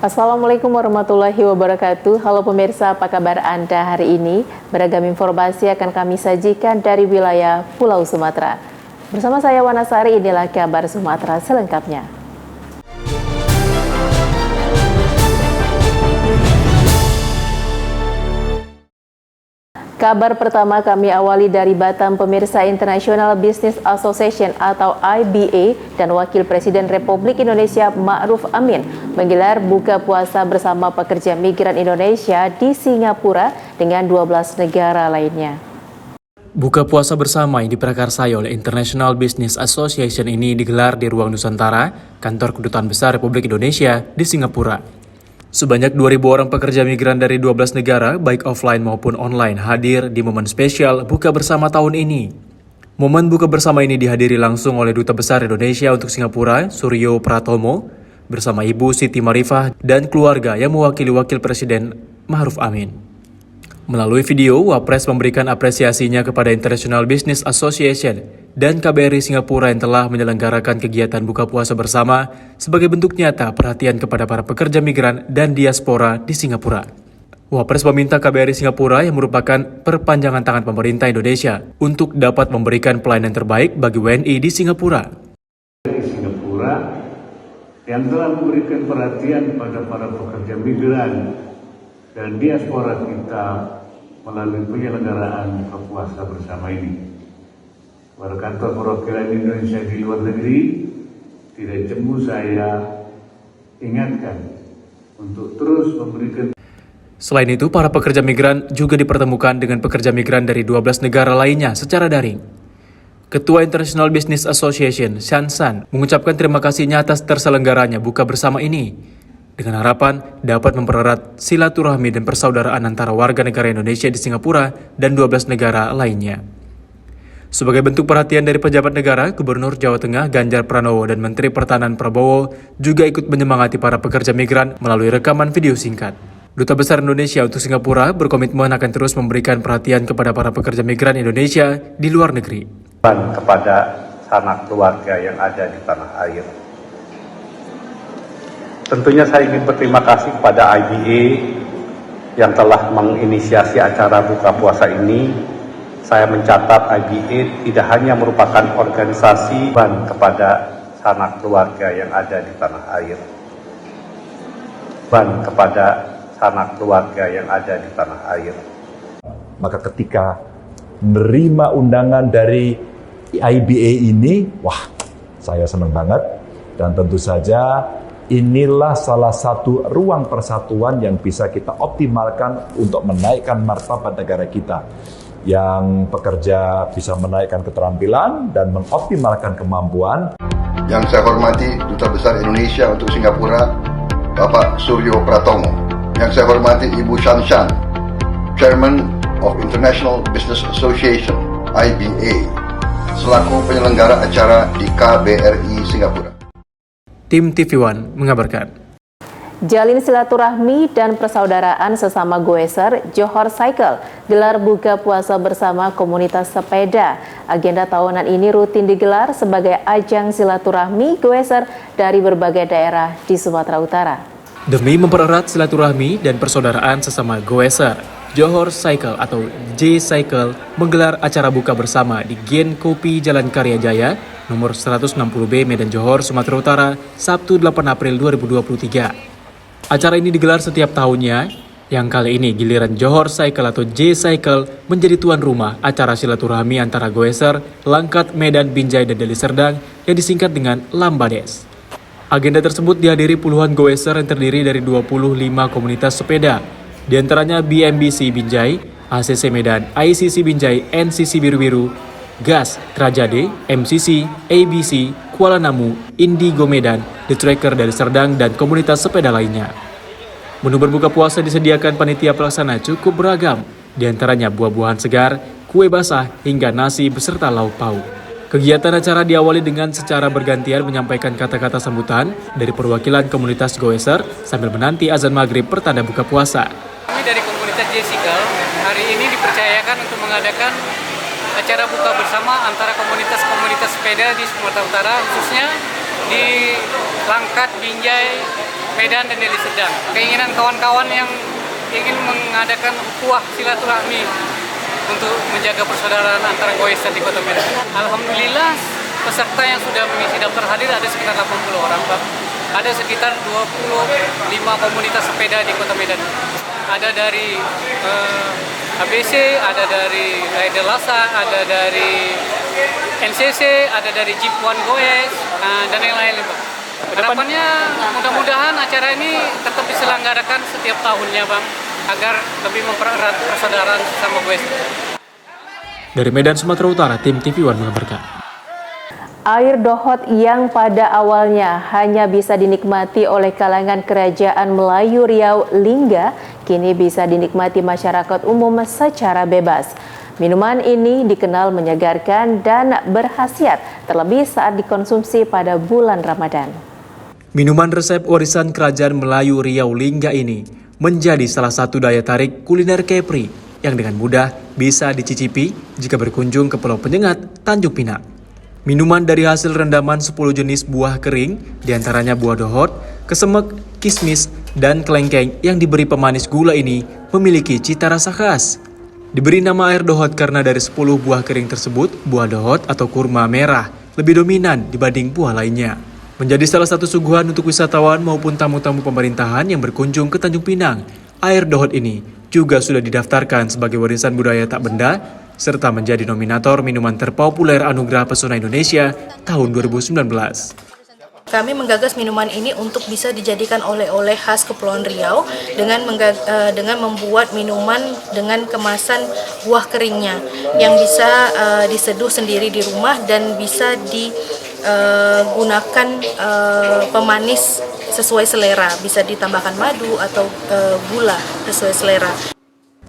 Assalamualaikum warahmatullahi wabarakatuh. Halo pemirsa, apa kabar Anda hari ini? Beragam informasi akan kami sajikan dari wilayah Pulau Sumatera. Bersama saya Wanasari, inilah kabar Sumatera selengkapnya. Kabar pertama kami awali dari Batam. Pemirsa, International Business Association atau IBA dan Wakil Presiden Republik Indonesia Ma'ruf Amin menggelar buka puasa bersama pekerja migran Indonesia di Singapura dengan 12 negara lainnya. Buka puasa bersama yang diprakarsai oleh International Business Association ini digelar di Ruang Nusantara, Kantor Kedutaan Besar Republik Indonesia di Singapura. Sebanyak 2.000 orang pekerja migran dari 12 negara, baik offline maupun online, hadir di momen spesial buka bersama tahun ini. Momen buka bersama ini dihadiri langsung oleh Duta Besar Indonesia untuk Singapura, Suryo Pratomo, bersama Ibu Siti Marifah dan keluarga yang mewakili Wakil Presiden Ma'ruf Amin. Melalui video, Wapres memberikan apresiasinya kepada International Business Association dan KBRI Singapura yang telah menyelenggarakan kegiatan buka puasa bersama sebagai bentuk nyata perhatian kepada para pekerja migran dan diaspora di Singapura. Wapres meminta KBRI Singapura yang merupakan perpanjangan tangan pemerintah Indonesia untuk dapat memberikan pelayanan terbaik bagi WNI di Singapura. Singapura yang telah memberikan perhatian pada para pekerja migran dan diaspora kita melalui penyelenggaraan buka puasa bersama ini. Pada kantor perwakilan Indonesia di luar negeri, tidak jemu saya ingatkan untuk terus memberikan. Selain itu, para pekerja migran juga dipertemukan dengan pekerja migran dari 12 negara lainnya secara daring. Ketua International Business Association, Shan San, mengucapkan terima kasihnya atas terselenggaranya buka bersama ini, dengan harapan dapat mempererat silaturahmi dan persaudaraan antara warga negara Indonesia di Singapura dan 12 negara lainnya. Sebagai bentuk perhatian dari pejabat negara, Gubernur Jawa Tengah Ganjar Pranowo dan Menteri Pertahanan Prabowo juga ikut menyemangati para pekerja migran melalui rekaman video singkat. Duta Besar Indonesia untuk Singapura berkomitmen akan terus memberikan perhatian kepada para pekerja migran Indonesia di luar negeri. Kepada sanak keluarga yang ada di tanah air. Tentunya saya ingin berterima kasih kepada IBA yang telah menginisiasi acara buka puasa ini. Saya mencatat IBA tidak hanya merupakan organisasi kepada sanak keluarga yang ada di tanah air. Kepada sanak keluarga yang ada di tanah air. Maka ketika menerima undangan dari IBA ini, wah, saya senang banget. Dan tentu saja inilah salah satu ruang persatuan yang bisa kita optimalkan untuk menaikkan martabat negara kita. Yang pekerja bisa menaikkan keterampilan dan mengoptimalkan kemampuan. Yang saya hormati Duta Besar Indonesia untuk Singapura, Bapak Suryo Pratomo. Yang saya hormati Ibu Shan Shan, Chairman of International Business Association, IBA, selaku penyelenggara acara di KBRI Singapura. Tim TV One mengabarkan. Jalin silaturahmi dan persaudaraan sesama goeser, Johor Cycle gelar buka puasa bersama komunitas sepeda. Agenda tahunan ini rutin digelar sebagai ajang silaturahmi goeser dari berbagai daerah di Sumatera Utara. Demi mempererat silaturahmi dan persaudaraan sesama goeser, Johor Cycle atau J-Cycle menggelar acara buka bersama di Gen Kopi Jalan Karya Jaya, nomor 160B Medan Johor, Sumatera Utara, Sabtu 8 April 2023. Acara ini digelar setiap tahunnya, yang kali ini giliran Johor Cycle atau J-Cycle menjadi tuan rumah acara silaturahmi antara goeser, Langkat, Medan, Binjai, dan Deli Serdang yang disingkat dengan Lambades. Agenda tersebut dihadiri puluhan goeser yang terdiri dari 25 komunitas sepeda, di antaranya BMBC Binjai, ACC Medan, ICC Binjai, NCC Biru-Biru, GAS, Trajade, MCC, ABC, Kuala Namu, Indigo Medan, The Tracker dari Serdang, dan komunitas sepeda lainnya. Menu berbuka puasa disediakan panitia pelaksana cukup beragam, di antaranya buah-buahan segar, kue basah, hingga nasi beserta lauk pauk. Kegiatan acara diawali dengan secara bergantian menyampaikan kata-kata sambutan dari perwakilan komunitas goeser sambil menanti azan maghrib pertanda buka puasa. Kami dari komunitas J-Cycle hari ini dipercayakan untuk mengadakan acara buka bersama antara komunitas-komunitas sepeda di Sumatera Utara, khususnya di Langkat, Binjai, Medan dan Deli Serdang. Keinginan kawan-kawan yang ingin mengadakan ukhuwah silaturahmi untuk menjaga persaudaraan antara Goeser di Kota Medan. Alhamdulillah peserta yang sudah mengisi daftar hadir ada sekitar 80 orang, Pak. Ada sekitar 25 komunitas sepeda di Kota Medan. Ada dari ABC, ada dari Rider Lasa, ada dari NCC, ada dari Jeep One Goes, dan yang lain, Pak. Harapannya mudah-mudahan acara ini tetap diselenggarakan setiap tahunnya, Bang, agar lebih mempererat persaudaraan sesama Goeser. Dari Medan, Sumatera Utara, tim TV One mengabarkan. Air dohot yang pada awalnya hanya bisa dinikmati oleh kalangan kerajaan Melayu Riau Lingga, kini bisa dinikmati masyarakat umum secara bebas. Minuman ini dikenal menyegarkan dan berkhasiat, terlebih saat dikonsumsi pada bulan Ramadan. Minuman resep warisan kerajaan Melayu Riau Lingga ini menjadi salah satu daya tarik kuliner Kepri yang dengan mudah bisa dicicipi jika berkunjung ke Pulau Penyengat, Tanjung Pinang. Minuman dari hasil rendaman 10 jenis buah kering, diantaranya buah dohot, kesemek, kismis, dan kelengkeng yang diberi pemanis gula ini memiliki cita rasa khas. Diberi nama air dohot karena dari 10 buah kering tersebut, buah dohot atau kurma merah lebih dominan dibanding buah lainnya. Menjadi salah satu suguhan untuk wisatawan maupun tamu-tamu pemerintahan yang berkunjung ke Tanjung Pinang. Air dohot ini juga sudah didaftarkan sebagai warisan budaya tak benda, serta menjadi nominator minuman terpopuler Anugerah Pesona Indonesia tahun 2019. Kami menggagas minuman ini untuk bisa dijadikan oleh-oleh khas Kepulauan Riau dengan membuat minuman dengan kemasan buah keringnya yang bisa diseduh sendiri di rumah dan bisa digunakan pemanis sesuai selera, bisa ditambahkan madu atau gula sesuai selera.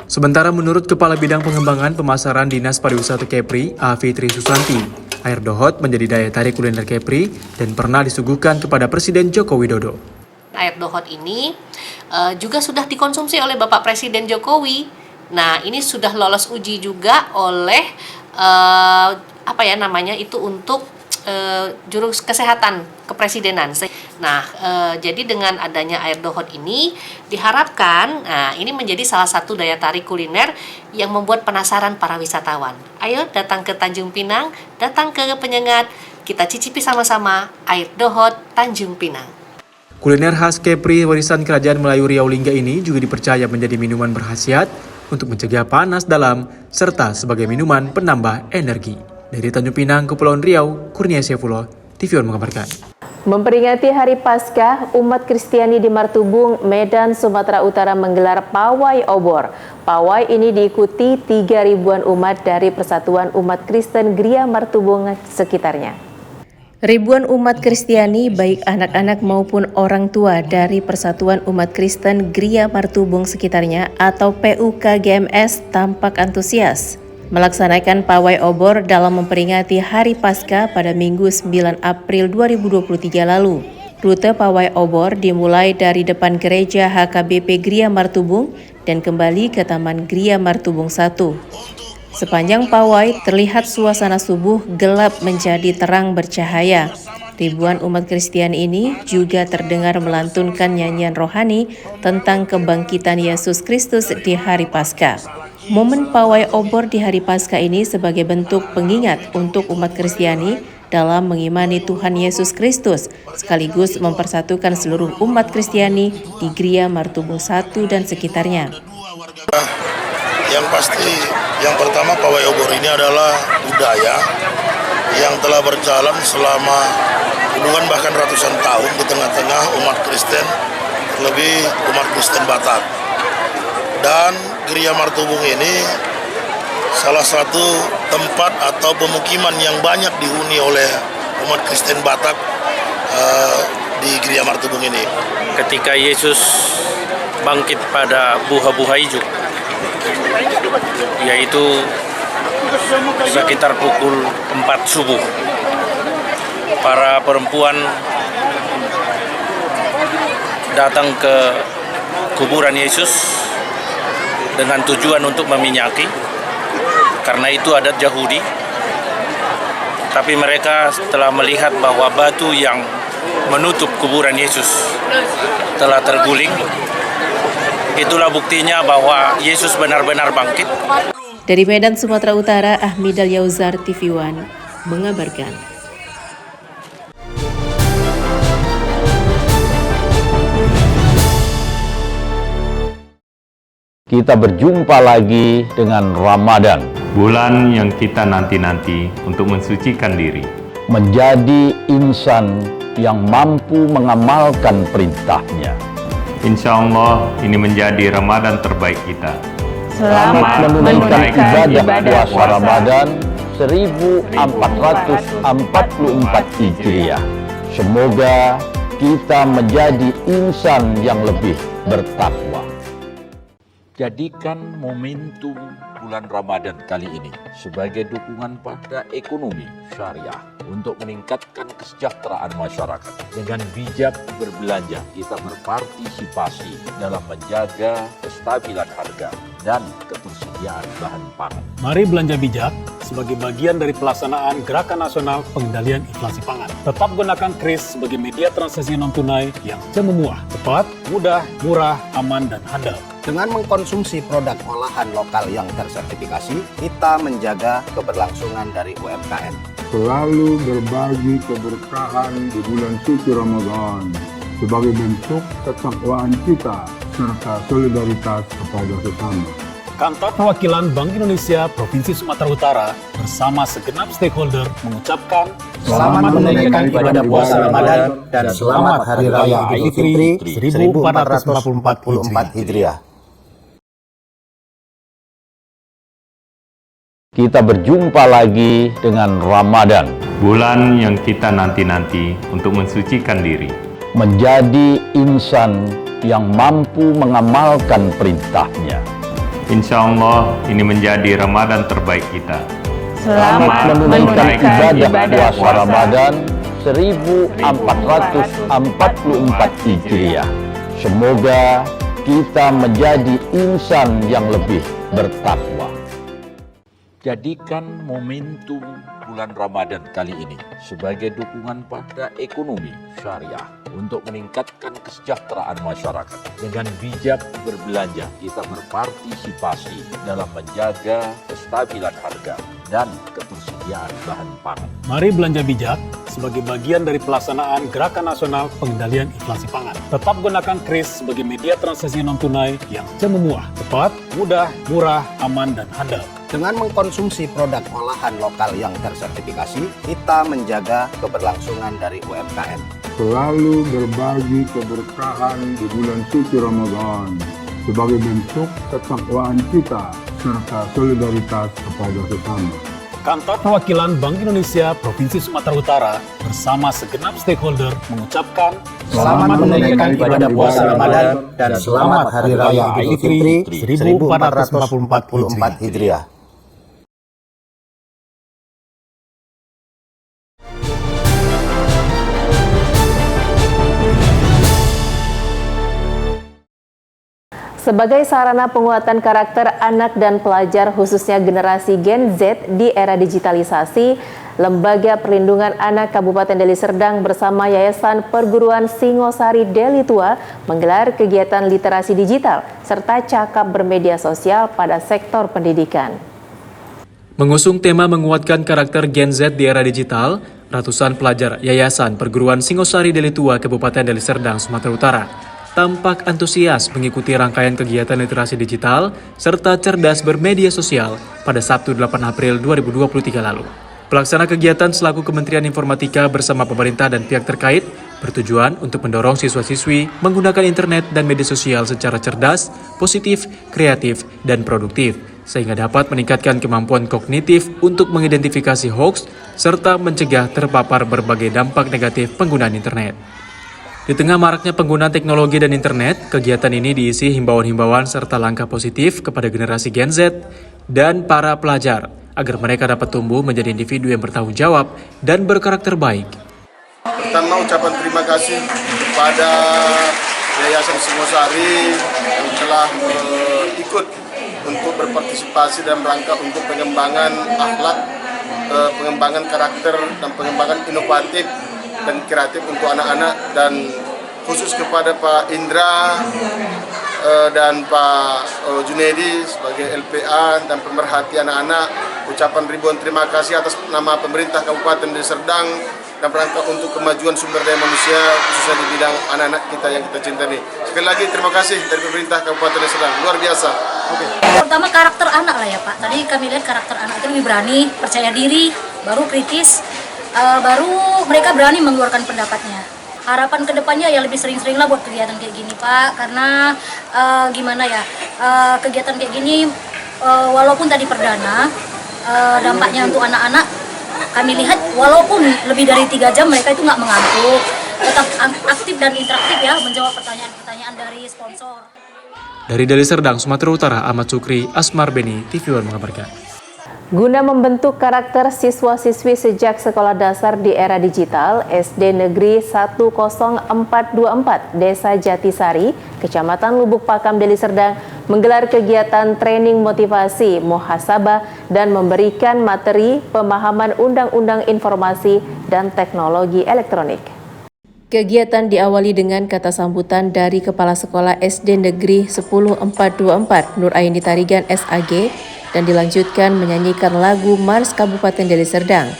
Sementara menurut Kepala Bidang Pengembangan Pemasaran Dinas Pariwisata Kepri, Afitri Susanti, air dohot menjadi daya tarik kuliner Kepri dan pernah disuguhkan kepada Presiden Joko Widodo. Air dohot ini juga sudah dikonsumsi oleh Bapak Presiden Jokowi. Nah, ini sudah lolos uji juga oleh untuk juru kesehatan kepresidenan. Nah, jadi dengan adanya air dohot ini diharapkan ini menjadi salah satu daya tarik kuliner yang membuat penasaran para wisatawan. Ayo datang ke Tanjung Pinang, datang ke Penyengat, kita cicipi sama-sama air dohot Tanjung Pinang. Kuliner khas Kepri warisan Kerajaan Melayu Riau Lingga ini juga dipercaya menjadi minuman berkhasiat untuk mencegah panas dalam serta sebagai minuman penambah energi. Dari Tanjung Pinang, Kepulauan Riau, Kurnia Syafuloh, TV One mengabarkan. Memperingati Hari Paskah, umat Kristiani di Martubung, Medan, Sumatera Utara menggelar pawai obor. Pawai ini diikuti 3.000-an umat dari Persatuan Umat Kristen Gria Martubung sekitarnya. Ribuan umat Kristiani, baik anak-anak maupun orang tua dari Persatuan Umat Kristen Gria Martubung sekitarnya atau PUKGMS tampak antusias melaksanakan pawai obor dalam memperingati Hari Paskah pada Minggu 9 April 2023 lalu. Rute pawai obor dimulai dari depan gereja HKBP Gria Martubung dan kembali ke Taman Gria Martubung 1. Sepanjang pawai terlihat suasana subuh gelap menjadi terang bercahaya. Ribuan umat Kristen ini juga terdengar melantunkan nyanyian rohani tentang kebangkitan Yesus Kristus di Hari Paskah. Momen pawai obor di Hari Paskah ini sebagai bentuk pengingat untuk umat Kristiani dalam mengimani Tuhan Yesus Kristus, sekaligus mempersatukan seluruh umat Kristiani di Gria Martubung 1 dan sekitarnya. Yang pasti, yang pertama pawai obor ini adalah budaya yang telah berjalan selama puluhan bahkan ratusan tahun di tengah-tengah umat Kristen, terlebih umat Kristen Batak. Dan Gria Martubung ini salah satu tempat atau pemukiman yang banyak dihuni oleh umat Kristen Batak di Gria Martubung ini. Ketika Yesus bangkit pada buha-buha hijau, yaitu sekitar pukul 4 subuh, para perempuan datang ke kuburan Yesus dengan tujuan untuk meminyaki, karena itu adat Yahudi. Tapi mereka telah melihat bahwa batu yang menutup kuburan Yesus telah terguling. Itulah buktinya bahwa Yesus benar-benar bangkit. Dari Medan, Sumatera Utara, Ahmidal Yauzar, TV One, mengabarkan. Kita berjumpa lagi dengan Ramadan, bulan yang kita nanti-nanti untuk mensucikan diri, menjadi insan yang mampu mengamalkan perintahnya. Insya Allah ini menjadi Ramadan terbaik kita. Selamat menunaikan ibadah puasa Ramadan 1444 Hijriah. Semoga kita menjadi insan yang lebih bertakwa. Jadikan momentum bulan Ramadan kali ini sebagai dukungan pada ekonomi syariah untuk meningkatkan kesejahteraan masyarakat. Dengan bijak berbelanja, kita berpartisipasi dalam menjaga kestabilan harga dan ketersediaan bahan pangan. Mari belanja bijak sebagai bagian dari pelaksanaan Gerakan Nasional Pengendalian Inflasi Pangan. Tetap gunakan KRIS sebagai media transaksi non-tunai yang cemuah, cepat, mudah, murah, aman, dan handal. Dengan mengkonsumsi produk olahan lokal yang tersertifikasi, kita menjaga keberlangsungan dari UMKM. Selalu berbagi keberkahan di bulan suci Ramadan sebagai bentuk ketakwaan kita serta solidaritas kepada sesama. Kantor Perwakilan Bank Indonesia Provinsi Sumatera Utara bersama segenap stakeholder mengucapkan selamat menunaikan ibadah puasa Ramadan dan selamat Hari Raya Idul Fitri 1444 Hijriah. Kita berjumpa lagi dengan Ramadan, bulan yang kita nanti-nanti untuk mensucikan diri, menjadi insan yang mampu mengamalkan perintahnya. Insya Allah ini menjadi Ramadan terbaik kita. Selamat menunaikan ibadah puasa Ramadan 1444 Hijriah. Semoga kita menjadi insan yang lebih bertakwa. Jadikan momentum bulan Ramadan kali ini sebagai dukungan pada ekonomi syariah untuk meningkatkan kesejahteraan masyarakat. Dengan bijak berbelanja, kita berpartisipasi dalam menjaga kestabilan harga dan ketersediaan bahan pangan. Mari belanja bijak sebagai bagian dari pelaksanaan Gerakan Nasional Pengendalian Inflasi Pangan. Tetap gunakan KRIS sebagai media transaksi non-tunai yang cemuah, cepat, mudah, murah, aman, dan handal. Dengan mengkonsumsi produk olahan lokal yang tersertifikasi, kita menjaga keberlangsungan dari UMKM. Selalu berbagi keberkahan di bulan suci Ramadan sebagai bentuk ketakwaan kita serta solidaritas kepada sesama. Kantor Perwakilan Bank Indonesia Provinsi Sumatera Utara bersama segenap stakeholder mengucapkan selamat menunaikan ibadah puasa Ramadan dan selamat Hari Raya Idul Fitri 1444 Hijriah. Sebagai sarana penguatan karakter anak dan pelajar khususnya generasi Gen Z di era digitalisasi, Lembaga Perlindungan Anak Kabupaten Deli Serdang bersama Yayasan Perguruan Singosari Deli Tua menggelar kegiatan literasi digital serta cakap bermedia sosial pada sektor pendidikan. Mengusung tema menguatkan karakter Gen Z di era digital, ratusan pelajar Yayasan Perguruan Singosari Deli Tua Kabupaten Deli Serdang, Sumatera Utara tampak antusias mengikuti rangkaian kegiatan literasi digital serta cerdas bermedia sosial pada Sabtu 8 April 2023 lalu. Pelaksana kegiatan selaku Kementerian Informatika bersama pemerintah dan pihak terkait bertujuan untuk mendorong siswa-siswi menggunakan internet dan media sosial secara cerdas, positif, kreatif, dan produktif, sehingga dapat meningkatkan kemampuan kognitif untuk mengidentifikasi hoaks serta mencegah terpapar berbagai dampak negatif penggunaan internet. Di tengah maraknya penggunaan teknologi dan internet, kegiatan ini diisi himbauan-himbauan serta langkah positif kepada generasi Gen Z dan para pelajar agar mereka dapat tumbuh menjadi individu yang bertanggung jawab dan berkarakter baik. Pertama, ucapan terima kasih kepada Yayasan Singosari yang telah ikut untuk berpartisipasi dalam rangka untuk pengembangan akhlak, pengembangan karakter, dan pengembangan inovatif dan kreatif untuk anak-anak dan khusus kepada Pak Indra dan Pak Junedi sebagai LPA dan pemerhati anak-anak, ucapan ribuan terima kasih atas nama pemerintah Kabupaten Deli Serdang dan rangka untuk kemajuan sumber daya manusia khususnya di bidang anak-anak kita yang kita cintai. Sekali lagi terima kasih dari pemerintah Kabupaten Deli Serdang, luar biasa. Pertama karakter anak lah ya Pak. Tadi kami lihat karakter anak itu lebih berani, percaya diri, baru kritis, baru mereka berani mengeluarkan pendapatnya. Harapan kedepannya ya lebih sering-sering lah buat kegiatan kayak gini Pak, karena gimana ya, kegiatan kayak gini walaupun tadi perdana, dampaknya untuk anak-anak kami lihat walaupun lebih dari 3 jam mereka itu nggak mengantuk, tetap aktif dan interaktif ya, menjawab pertanyaan-pertanyaan dari sponsor. Dari Deli Serdang, Sumatera Utara, Ahmad Sukri, Asmar Beni, TV One mengabarkan. Guna membentuk karakter siswa-siswi sejak sekolah dasar di era digital, SD Negeri 10424 Desa Jatisari, Kecamatan Lubuk Pakam, Deli Serdang menggelar kegiatan training motivasi, muhasabah, dan memberikan materi pemahaman Undang-Undang Informasi dan Teknologi Elektronik. Kegiatan diawali dengan kata sambutan dari Kepala Sekolah SD Negeri 10424 Nur Aini Tarigan SAG dan dilanjutkan menyanyikan lagu Mars Kabupaten Deli Serdang.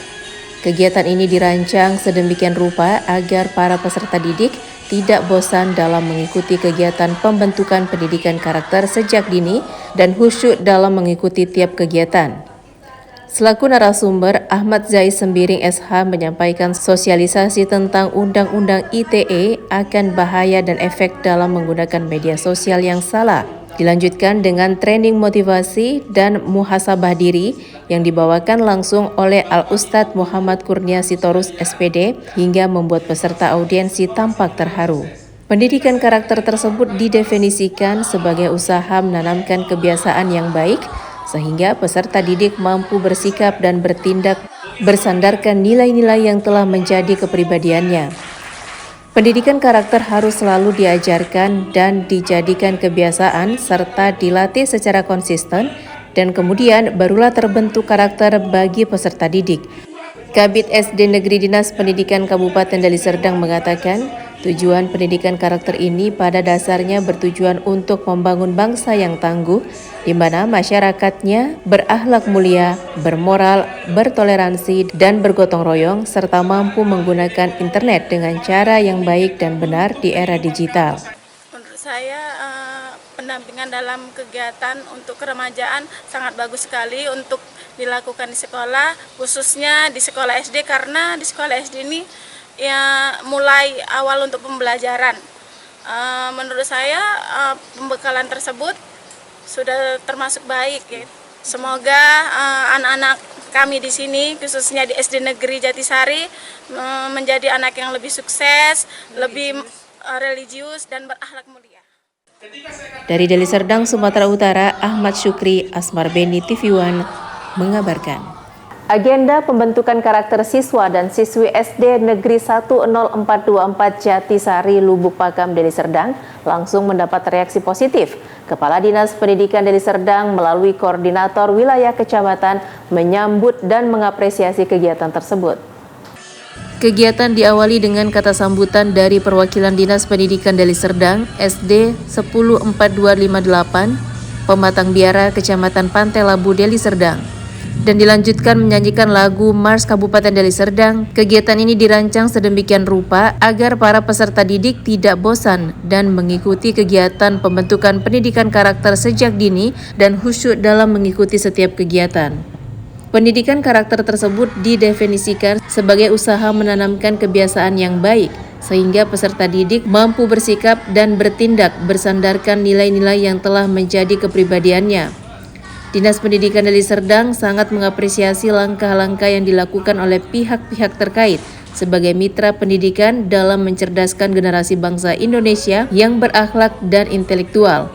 Kegiatan ini dirancang sedemikian rupa agar para peserta didik tidak bosan dalam mengikuti kegiatan pembentukan pendidikan karakter sejak dini dan khusyuk dalam mengikuti tiap kegiatan. Selaku narasumber, Ahmad Zai Sembiring SH menyampaikan sosialisasi tentang Undang-Undang ITE akan bahaya dan efek dalam menggunakan media sosial yang salah. Dilanjutkan dengan training motivasi dan muhasabah diri yang dibawakan langsung oleh Al-Ustadz Muhammad Kurnia Sitorus SPD hingga membuat peserta audiensi tampak terharu. Pendidikan karakter tersebut didefinisikan sebagai usaha menanamkan kebiasaan yang baik sehingga peserta didik mampu bersikap dan bertindak bersandarkan nilai-nilai yang telah menjadi kepribadiannya. Pendidikan karakter harus selalu diajarkan dan dijadikan kebiasaan serta dilatih secara konsisten dan kemudian barulah terbentuk karakter bagi peserta didik. Kabid SD Negeri Dinas Pendidikan Kabupaten Deli Serdang mengatakan, tujuan pendidikan karakter ini pada dasarnya bertujuan untuk membangun bangsa yang tangguh, di mana masyarakatnya berakhlak mulia, bermoral, bertoleransi, dan bergotong royong, serta mampu menggunakan internet dengan cara yang baik dan benar di era digital. Menurut saya, pendampingan dalam kegiatan untuk keremajaan sangat bagus sekali untuk dilakukan di sekolah, khususnya di sekolah SD, karena di sekolah SD ini ya mulai awal untuk pembelajaran. Menurut saya pembekalan tersebut sudah termasuk baik. Ya. Semoga anak-anak kami di sini, khususnya di SD Negeri Jatisari, menjadi anak yang lebih sukses, lebih religius dan berakhlak mulia. Dari Deli Serdang, Sumatera Utara, Ahmad Syukri, Asmar Beni, TV One mengabarkan. Agenda pembentukan karakter siswa dan siswi SD Negeri 10424 Jatisari, Lubuk Pakam, Deli Serdang langsung mendapat reaksi positif. Kepala Dinas Pendidikan Deli Serdang melalui koordinator wilayah kecamatan menyambut dan mengapresiasi kegiatan tersebut. Kegiatan diawali dengan kata sambutan dari perwakilan Dinas Pendidikan Deli Serdang SD 14258 Pematang Biara Kecamatan Pantai Labu, Deli Serdang, dan dilanjutkan menyanyikan lagu Mars Kabupaten Deli Serdang. Kegiatan ini dirancang sedemikian rupa agar para peserta didik tidak bosan dan mengikuti kegiatan pembentukan pendidikan karakter sejak dini dan khusyuk dalam mengikuti setiap kegiatan. Pendidikan karakter tersebut didefinisikan sebagai usaha menanamkan kebiasaan yang baik, sehingga peserta didik mampu bersikap dan bertindak bersandarkan nilai-nilai yang telah menjadi kepribadiannya. Dinas Pendidikan Deli Serdang sangat mengapresiasi langkah-langkah yang dilakukan oleh pihak-pihak terkait sebagai mitra pendidikan dalam mencerdaskan generasi bangsa Indonesia yang berakhlak dan intelektual.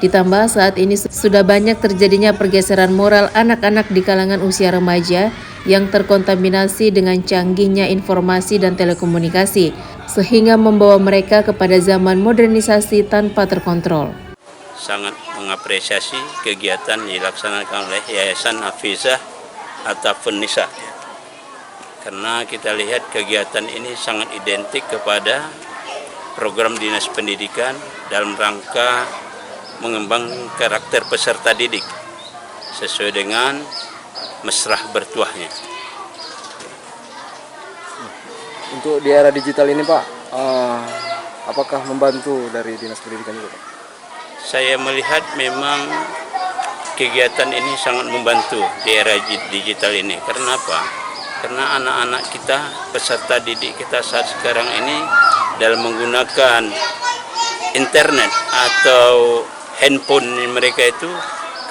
Ditambah saat ini sudah banyak terjadinya pergeseran moral anak-anak di kalangan usia remaja yang terkontaminasi dengan canggihnya informasi dan telekomunikasi, sehingga membawa mereka kepada zaman modernisasi tanpa terkontrol. Sangat mengapresiasi kegiatan yang dilaksanakan oleh Yayasan Hafizah Atafun Nisa, karena kita lihat kegiatan ini sangat identik kepada program Dinas Pendidikan dalam rangka mengembangkan karakter peserta didik sesuai dengan mesrah bertuahnya. Untuk di era digital ini Pak, apakah membantu dari Dinas Pendidikan juga Pak? Saya melihat memang kegiatan ini sangat membantu di era digital ini. Karena apa? Karena anak-anak kita, peserta didik kita saat sekarang ini dalam menggunakan internet atau handphone mereka itu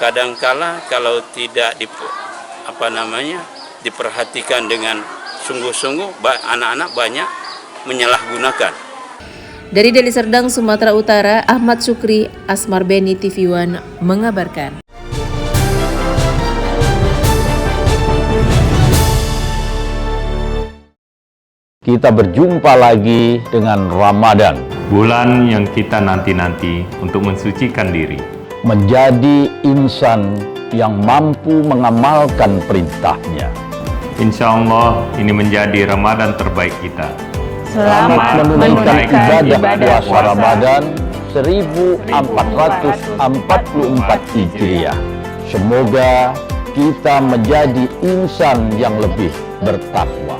kadangkala kalau tidak diperhatikan dengan sungguh-sungguh, anak-anak banyak menyalahgunakan. Dari Deli Serdang, Sumatera Utara, Ahmad Syukri, Asmar Beni, TV One mengabarkan. Kita berjumpa lagi dengan Ramadan, bulan yang kita nanti-nanti untuk mensucikan diri, menjadi insan yang mampu mengamalkan perintahnya. Insya Allah ini menjadi Ramadan terbaik kita. Selamat menunaikan ibadah puasa Ramadan 1444 Hijriah. Semoga kita menjadi insan yang lebih bertakwa.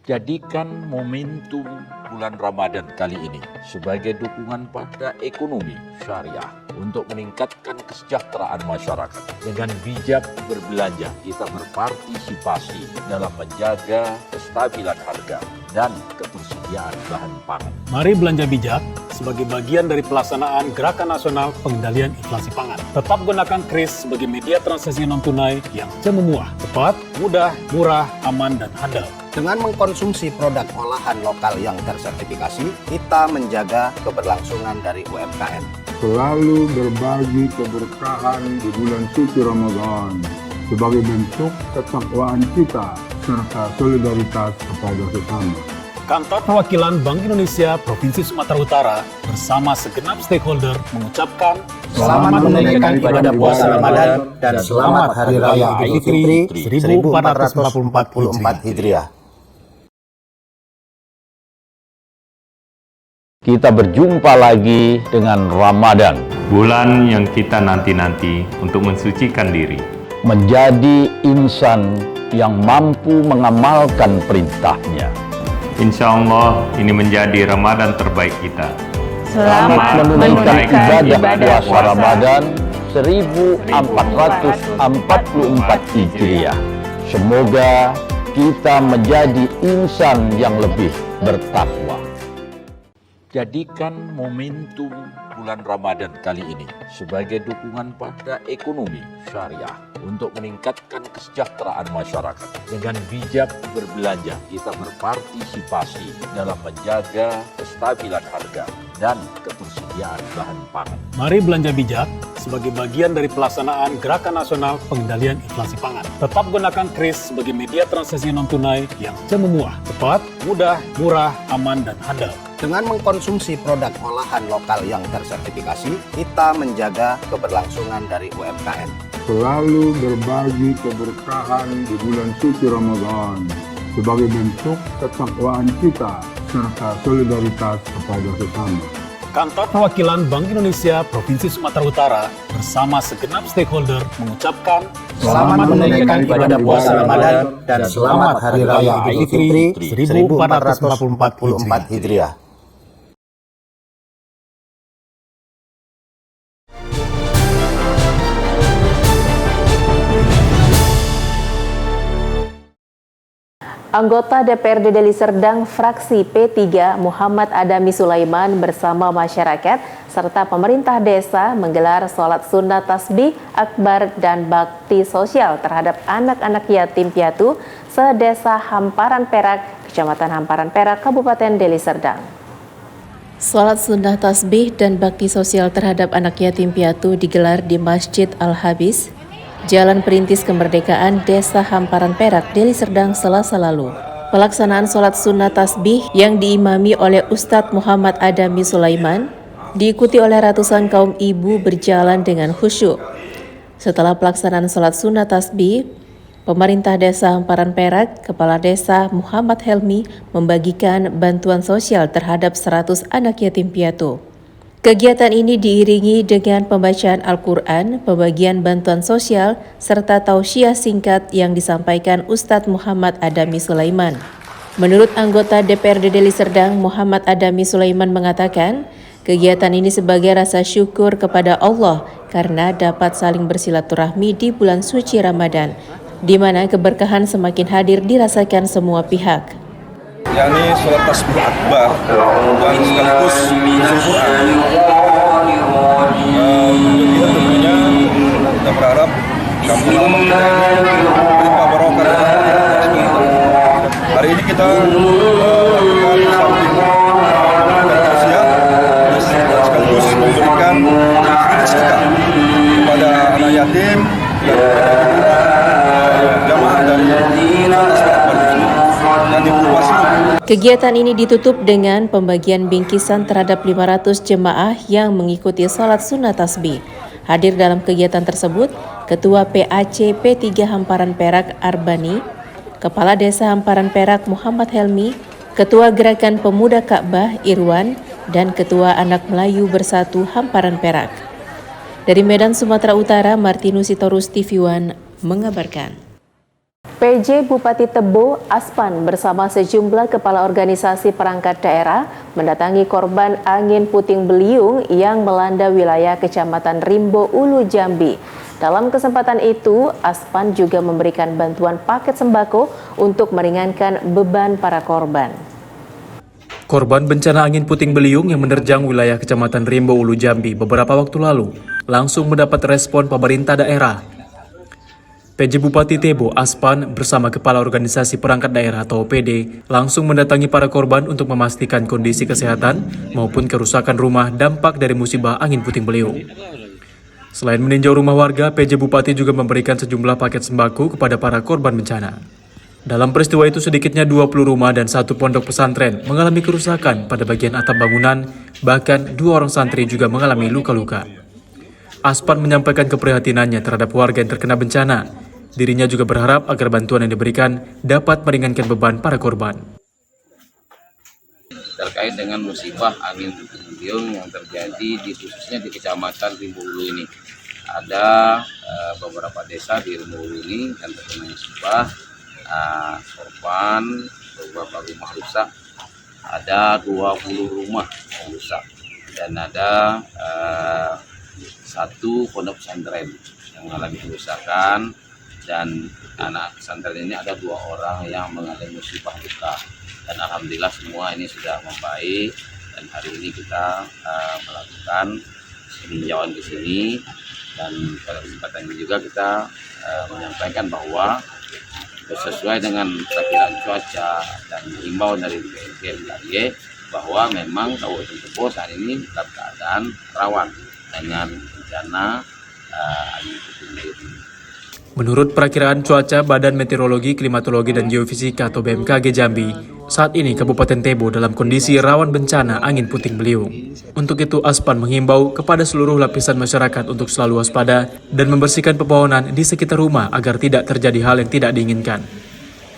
Jadikan momentum bulan Ramadan kali ini sebagai dukungan pada ekonomi syariah untuk meningkatkan kesejahteraan masyarakat. Dengan bijak berbelanja, kita berpartisipasi dalam menjaga kestabilan harga dan ketersediaan bahan pangan. Mari belanja bijak sebagai bagian dari pelaksanaan Gerakan Nasional Pengendalian Inflasi Pangan. Tetap gunakan KRIS sebagai media transaksi non-tunai yang cemuah, cepat, mudah, murah, aman, dan handal. Dengan mengkonsumsi produk olahan lokal yang tersertifikasi, kita menjaga keberlangsungan dari UMKM. Selalu berbagi keberkahan di bulan suci Ramadan sebagai bentuk ketakwaan kita serta solidaritas kepada sesama. Kantor Perwakilan Bank Indonesia Provinsi Sumatera Utara bersama segenap stakeholder mengucapkan selamat menunaikan ibadah puasa Ramadan dan selamat Hari Raya Idul Fitri 1444 Hijriah. Kita berjumpa lagi dengan Ramadan, bulan yang kita nanti-nanti untuk mensucikan diri, menjadi insan yang mampu mengamalkan perintahnya. Insya Allah ini menjadi Ramadan terbaik kita. Selamat menunaikan ibadah puasa Ramadan 1444 Hijriah. Semoga kita menjadi insan yang lebih bertakwa. Jadikan momentum bulan Ramadan kali ini sebagai dukungan pada ekonomi syariah untuk meningkatkan kesejahteraan masyarakat. Dengan bijak berbelanja, kita berpartisipasi dalam menjaga kestabilan harga dan ketersediaan bahan pangan. Mari belanja bijak sebagai bagian dari pelaksanaan Gerakan Nasional Pengendalian Inflasi Pangan. Tetap gunakan KRIS sebagai media transaksi non-tunai yang cemuah, cepat, mudah, murah, aman, dan handal. Dengan mengkonsumsi produk olahan lokal yang tersertifikasi, kita menjaga keberlangsungan dari UMKM. Selalu berbagi keberkahan di bulan suci Ramadan sebagai bentuk ketakwaan kita serta solidaritas kepada sesama. Kantor Perwakilan Bank Indonesia Provinsi Sumatera Utara bersama segenap stakeholder mengucapkan selamat menunaikan ibadah puasa Ramadan dan selamat Hari Raya Idul Fitri 1444 Hijriah. Anggota DPRD Deli Serdang fraksi P3 Muhammad Adami Sulaiman bersama masyarakat serta pemerintah desa menggelar sholat sunat tasbih, akbar, dan bakti sosial terhadap anak-anak yatim piatu sedesa Hamparan Perak, Kecamatan Hamparan Perak, Kabupaten Deli Serdang. Sholat sunnah tasbih dan bakti sosial terhadap anak yatim piatu digelar di Masjid Al-Habis, Jalan Perintis Kemerdekaan, Desa Hamparan Perak, Deli Serdang, Selasa lalu. Pelaksanaan sholat sunnah tasbih yang diimami oleh Ustadz Muhammad Adami Sulaiman diikuti oleh ratusan kaum ibu berjalan dengan khusyuk. Setelah pelaksanaan sholat sunnah tasbih, Pemerintah Desa Hamparan Perak, Kepala Desa Muhammad Helmi membagikan bantuan sosial terhadap 100 anak yatim piatu. Kegiatan ini diiringi dengan pembacaan Al-Quran, pembagian bantuan sosial, serta tausiah singkat yang disampaikan Ustadz Muhammad Adami Sulaiman. Menurut anggota DPRD Deli Serdang, Muhammad Adami Sulaiman mengatakan, kegiatan ini sebagai rasa syukur kepada Allah karena dapat saling bersilaturahmi di bulan suci Ramadan, di mana keberkahan semakin hadir dirasakan semua pihak. Yakni sholat tasbih akbar dan sekaligus Al-Quran. Tentunya kita berharap kampung halaman kita ini berlimpah barokah dan hari ini kita lakukan samping dan tausiah sekaligus memberikan sedekah kepada anak yatim dan jamaah dari Kegiatan ini ditutup dengan pembagian bingkisan terhadap 500 jemaah yang mengikuti salat sunat tasbih. Hadir dalam kegiatan tersebut, Ketua PAC P3 Hamparan Perak Arbani, Kepala Desa Hamparan Perak Muhammad Helmi, Ketua Gerakan Pemuda Ka'bah Irwan, dan Ketua Anak Melayu Bersatu Hamparan Perak. Dari Medan, Sumatera Utara, Martinus Sitorus TV One mengabarkan. PJ Bupati Tebo Aspan bersama sejumlah kepala organisasi perangkat daerah mendatangi korban angin puting beliung yang melanda wilayah Kecamatan Rimbo Ulu Jambi. Dalam kesempatan itu, Aspan juga memberikan bantuan paket sembako untuk meringankan beban para korban. Korban bencana angin puting beliung yang menerjang wilayah Kecamatan Rimbo Ulu Jambi beberapa waktu lalu langsung mendapat respon pemerintah daerah. PJ Bupati Tebo Aspan bersama Kepala Organisasi Perangkat Daerah atau OPD langsung mendatangi para korban untuk memastikan kondisi kesehatan maupun kerusakan rumah dampak dari musibah angin puting beliung. Selain meninjau rumah warga, PJ Bupati juga memberikan sejumlah paket sembako kepada para korban bencana. Dalam peristiwa itu sedikitnya 20 rumah dan 1 pondok pesantren mengalami kerusakan pada bagian atap bangunan, bahkan 2 orang santri juga mengalami luka-luka. Aspan menyampaikan keprihatinannya terhadap warga yang terkena bencana. Dirinya juga berharap agar bantuan yang diberikan dapat meringankan beban para korban. Terkait dengan musibah angin puting beliung yang terjadi khususnya di Kecamatan Rimbo Ulu ini. Ada beberapa desa di Rimbo Ulu ini yang terkena musibah, korban, beberapa rumah rusak, ada 20 rumah yang rusak, dan ada 1 pondok pesantren yang mengalami kerusakan, dan anak pesantren ini ada 2 orang yang mengalami musibah luka, dan alhamdulillah semua ini sudah membaik, dan hari ini kita melakukan peninjauan di sini, dan pada kesempatan ini juga kita menyampaikan bahwa sesuai dengan perkiraan cuaca dan himbauan dari BMKG bahwa memang Kabupaten Tebo saat ini dalam keadaan rawan dengan bencana angin puting beliung. Menurut perakiraan cuaca Badan Meteorologi, Klimatologi, dan Geofisika atau BMKG Jambi, saat ini Kabupaten Tebo dalam kondisi rawan bencana angin puting beliung. Untuk itu, Aspan menghimbau kepada seluruh lapisan masyarakat untuk selalu waspada dan membersihkan pepohonan di sekitar rumah agar tidak terjadi hal yang tidak diinginkan.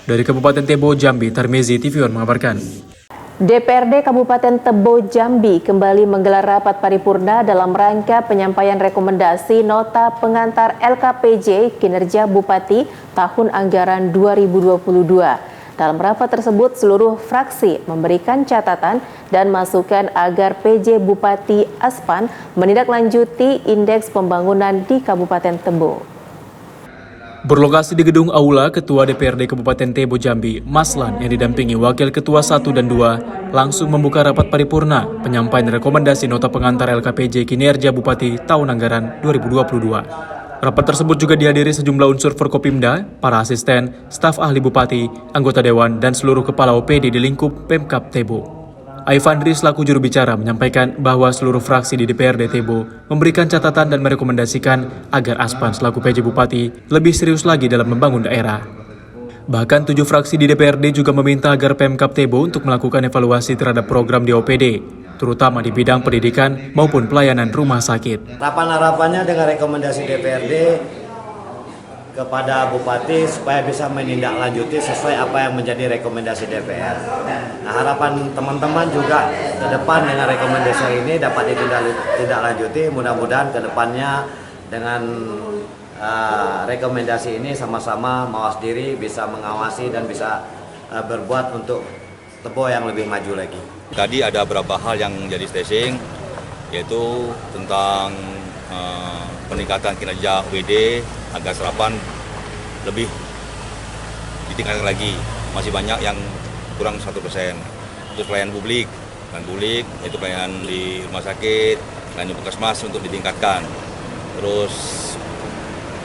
Dari Kabupaten Tebo, Jambi, Tarmizi TV One mengabarkan. DPRD Kabupaten Tebo Jambi kembali menggelar rapat paripurna dalam rangka penyampaian rekomendasi nota pengantar LKPJ kinerja Bupati tahun anggaran 2022. Dalam rapat tersebut, seluruh fraksi memberikan catatan dan masukan agar PJ Bupati Aspan menindaklanjuti indeks pembangunan di Kabupaten Tebo. Berlokasi di gedung Aula, Ketua DPRD Kabupaten Tebo Jambi, Maslan, yang didampingi Wakil Ketua 1 dan 2, langsung membuka rapat paripurna penyampaian rekomendasi nota pengantar LKPJ kinerja Bupati tahun anggaran 2022. Rapat tersebut juga dihadiri sejumlah unsur Forkopimda, para asisten, staf ahli Bupati, anggota Dewan, dan seluruh kepala OPD di lingkup Pemkab Tebo. Aifandri selaku juru bicara menyampaikan bahwa seluruh fraksi di DPRD Tebo memberikan catatan dan merekomendasikan agar Aspan selaku PJ Bupati lebih serius lagi dalam membangun daerah. Bahkan 7 fraksi di DPRD juga meminta agar Pemkab Tebo untuk melakukan evaluasi terhadap program di OPD, terutama di bidang pendidikan maupun pelayanan rumah sakit. Harapan-harapannya dengan rekomendasi DPRD kepada Bupati supaya bisa menindaklanjuti sesuai apa yang menjadi rekomendasi DPR. Nah, harapan teman-teman juga ke depan dengan rekomendasi ini dapat ditindaklanjuti. Mudah-mudahan ke depannya dengan rekomendasi ini sama-sama mawas diri, bisa mengawasi dan bisa berbuat untuk Tebo yang lebih maju lagi. Tadi ada beberapa hal yang jadi staging, yaitu tentang peningkatan kinerja UPD agar serapan lebih ditingkatkan lagi. Masih banyak yang kurang 1%. Untuk pelayanan publik yaitu pelayanan di rumah sakit, pelayanan puskesmas untuk ditingkatkan. Terus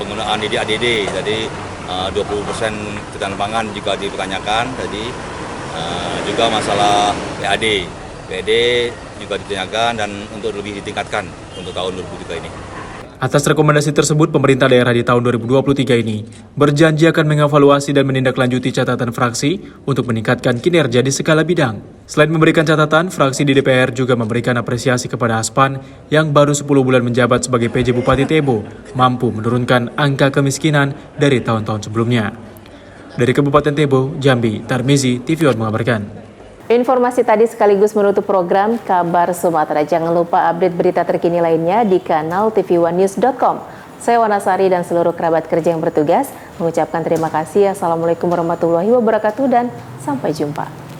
penggunaan ADD, jadi 20% ketahanan pangan juga dipertanyakan tadi. Juga masalah PAD juga ditanyakan dan untuk lebih ditingkatkan untuk tahun 2023 ini. Atas rekomendasi tersebut, pemerintah daerah di tahun 2023 ini berjanji akan mengevaluasi dan menindaklanjuti catatan fraksi untuk meningkatkan kinerja di segala bidang. Selain memberikan catatan, fraksi di DPR juga memberikan apresiasi kepada Aspan yang baru 10 bulan menjabat sebagai PJ Bupati Tebo, mampu menurunkan angka kemiskinan dari tahun-tahun sebelumnya. Dari Kabupaten Tebo, Jambi, Tarmizi, TV One mengabarkan. Informasi tadi sekaligus menutup program Kabar Sumatera. Jangan lupa update berita terkini lainnya di kanal tv1news.com. Saya Wanasari dan seluruh kerabat kerja yang bertugas mengucapkan terima kasih. Assalamualaikum warahmatullahi wabarakatuh dan sampai jumpa.